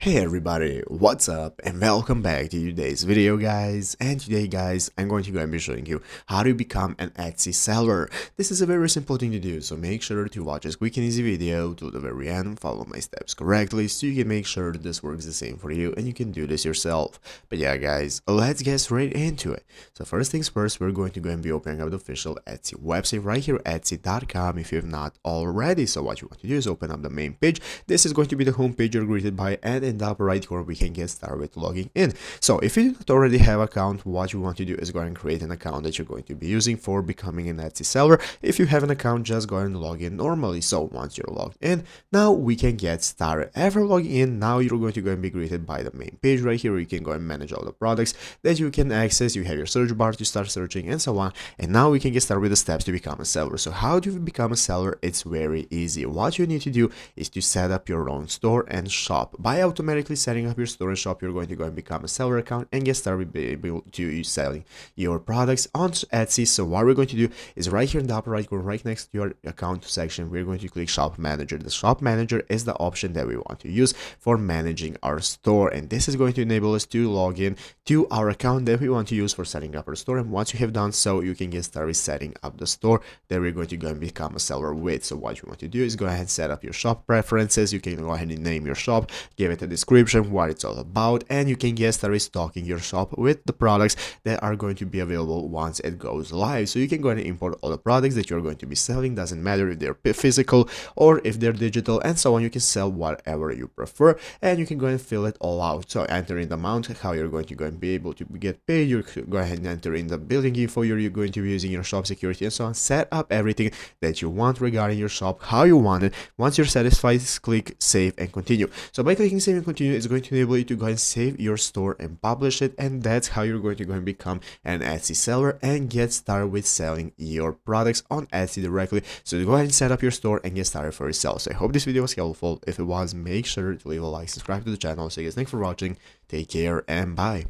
Hey everybody, what's up and welcome back to today's video guys. And today guys, I'm going to be showing you how to become an Etsy seller. This is a very simple thing to do, so make sure to watch this quick and easy video to the very end, follow my steps correctly so you can make sure that this works the same for you and you can do this yourself. But yeah guys, let's get straight into it. So first things first, we're going to go and be opening up the official Etsy website right here, etsy.com, if you have not already. So what you want to do is open up the main page. This is going to be the home page you're greeted by, and in the upper right corner we can get started with logging in. So if you don't already have an account, what you want to do is go ahead and create an account that you're going to be using for becoming an Etsy seller. If you have an account, just go ahead and log in normally. So once you're logged in, now we can get started. After logging in, now you're going to go and be greeted by the main page right here where you can go and manage all the products that you can access. You have your search bar to start searching and so on. And now we can get started with the steps to become a seller. So how do you become a seller? It's very easy. What you need to do is to set up your own store and shop. By automatically setting up your store and shop, you're going to go and become a seller account and get started be able to selling your products on Etsy. So what we're going to do is right here in the upper right corner, right next to your account section, we're going to click shop manager. The shop manager is the option that we want to use for managing our store, and this is going to enable us to log in to our account that we want to use for setting up our store. And once you have done so, you can get started setting up the store that we're going to go and become a seller with. So what you want to do is go ahead and set up your shop preferences. You can go ahead and name your shop, give it a description, what it's all about, and you can get started stocking your shop with the products that are going to be available once it goes live. So you can go ahead and import all the products that you're going to be selling. Doesn't matter if they're physical or if they're digital and so on. You can sell whatever you prefer, and you can go and fill it all out. So enter in the amount, how you're going to go and be able to get paid. You go ahead and enter in the billing info you're going to be using, your shop security and so on. Set up everything that you want regarding your shop, how you want it. Once you're satisfied, click save and continue. So by clicking save and continue, it's going to enable you to go and save your store and publish it, and that's how you're going to go and become an Etsy seller and get started with selling your products on Etsy directly. So go ahead and set up your store and get started for yourself. So I hope this video was helpful. If it was, make sure to leave a like, subscribe to the channel. So guys, thanks for watching, take care and bye.